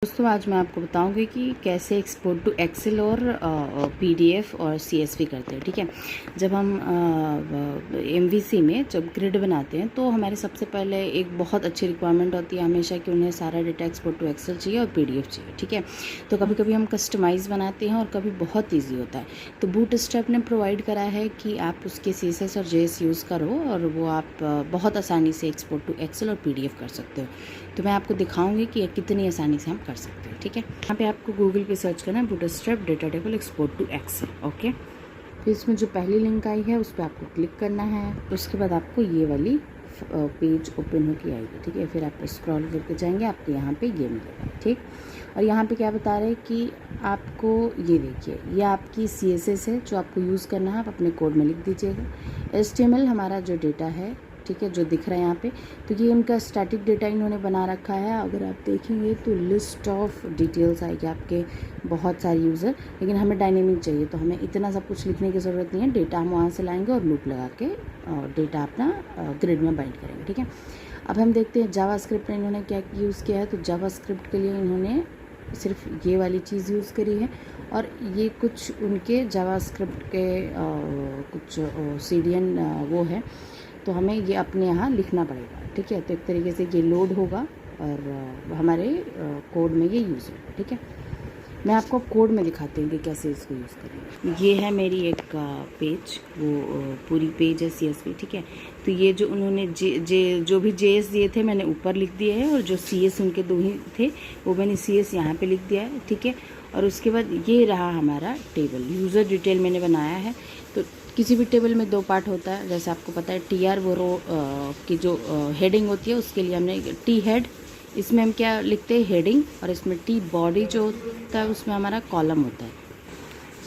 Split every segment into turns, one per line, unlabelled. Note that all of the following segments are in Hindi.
दोस्तों आज मैं आपको बताऊंगी कि कैसे एक्सपोर्ट टू एक्सेल और पीडीएफ और सीएसवी करते हैं। ठीक है, जब हम एमवीसी में जब ग्रिड बनाते हैं तो हमारे सबसे पहले एक बहुत अच्छी रिक्वायरमेंट होती है हमेशा कि उन्हें सारा डेटा एक्सपोर्ट टू एक्सेल चाहिए और पीडीएफ चाहिए। ठीक है, तो कभी कभी हम कस्टमाइज़ बनाते हैं और कभी बहुत ईजी होता है। तो बूटस्ट्रैप ने प्रोवाइड करा है कि आप उसके CSS और JS यूज़ करो और वो आप बहुत आसानी से एक्सपोर्ट टू एक्सेल और पीडीएफ कर सकते हो। तो मैं आपको दिखाऊंगी कि कितनी आसानी से हम कर सकते हैं। ठीक है, यहाँ पे आपको गूगल पे सर्च करना है bootstrap data table export to Excel. Okay, फिर इसमें जो पहली लिंक आई है उस पर आपको क्लिक करना है। उसके बाद आपको ये वाली पेज ओपन होकर आएगी। ठीक है, फिर आप स्क्रॉल करके जाएंगे, आपको यहाँ पे ये मिलेगा। ठीक, और यहाँ पे क्या बता रहे हैं कि आपको ये देखिए, ये आपकी CSS है जो आपको यूज़ करना है, आप अपने कोड में लिख दीजिएगा। HTML हमारा जो डेटा है, ठीक है, जो दिख रहा है यहाँ पे, तो ये उनका स्टैटिक डेटा इन्होंने बना रखा है। अगर आप देखेंगे तो लिस्ट ऑफ डिटेल्स आएगी आपके, बहुत सारे यूज़र, लेकिन हमें डायनेमिक चाहिए तो हमें इतना सब कुछ लिखने की ज़रूरत नहीं है। डेटा हम वहाँ से लाएंगे और लूप लगा के डेटा अपना ग्रिड में बाइंड करेंगे। ठीक है, अब हम देखते हैं जावास्क्रिप्ट में इन्होंने क्या यूज़ किया है। तो जावास्क्रिप्ट के लिए इन्होंने सिर्फ ये वाली चीज़ यूज़ करी है और ये कुछ उनके जावास्क्रिप्ट के कुछ CDN वो है, तो हमें ये अपने यहाँ लिखना पड़ेगा। ठीक है, तो एक तरीके से ये लोड होगा और हमारे कोड में ये यूज़ होगा। ठीक है, मैं आपको कोड में दिखाती हूँ कि कैसे इसको यूज़ करें। ये है मेरी एक पेज, वो पूरी पेज है CSV। ठीक है, तो ये जो उन्होंने जो भी JS दिए थे मैंने ऊपर लिख दिए है और जो CS उनके 2 ही थे वो मैंने CS यहाँ पे लिख दिया है। ठीक है, और उसके बाद ये रहा हमारा टेबल, यूज़र डिटेल मैंने बनाया है। तो किसी भी टेबल में 2 पार्ट होता है, जैसे आपको पता है TR वो रो की जो हेडिंग होती है उसके लिए हमने T हेड, इसमें हम क्या लिखते हैं हेडिंग, और इसमें T बॉडी जो होता है उसमें हमारा कॉलम होता है।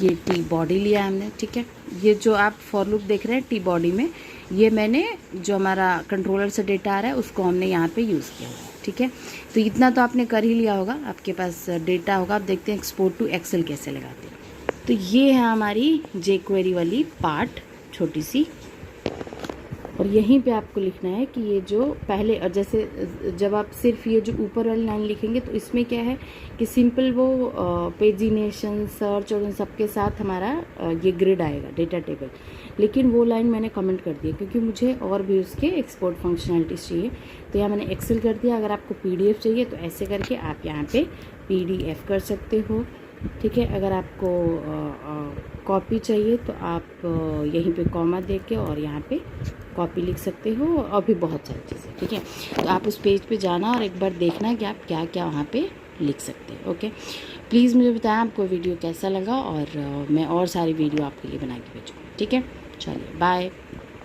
ये T बॉडी लिया हमने। ठीक है, ये जो आप फॉर लूप देख रहे हैं T बॉडी में, ये मैंने जो हमारा कंट्रोलर से डेटा आ रहा है उसको हमने यहाँ पे यूज़ किया हुआ है। ठीक है, तो इतना तो आपने कर ही लिया होगा, आपके पास डेटा होगा। आप देखते हैं एक्सपोर्ट टू एक्सेल कैसे लगाते हैं। तो ये है हमारी jQuery वाली पार्ट छोटी सी, और यहीं पे आपको लिखना है कि ये जो पहले, और जैसे जब आप सिर्फ ये जो ऊपर वाली लाइन लिखेंगे तो इसमें क्या है कि सिंपल वो पेजिनेशन सर्च और उन सबके साथ हमारा ये ग्रिड आएगा डेटा टेबल, लेकिन वो लाइन मैंने कमेंट कर दी क्योंकि मुझे और भी उसके एक्सपोर्ट फंक्शनलिटीज़ चाहिए। तो यहाँ मैंने एक्सेल कर दिया। अगर आपको PDF चाहिए तो ऐसे करके आप यहाँ पे PDF कर सकते हो। ठीक है, अगर आपको कॉपी चाहिए तो आप यहीं पे कॉमा दे के और यहाँ पे कॉपी लिख सकते हो, और भी बहुत सारी चीज़ें। ठीक है, तो आप उस पेज पे जाना और एक बार देखना कि आप क्या क्या वहाँ पे लिख सकते हैं। ओके, प्लीज़ मुझे बताएं आपको वीडियो कैसा लगा, और मैं और सारी वीडियो आपके लिए बना के भेजूँगी। ठीक है, चलिए बाय।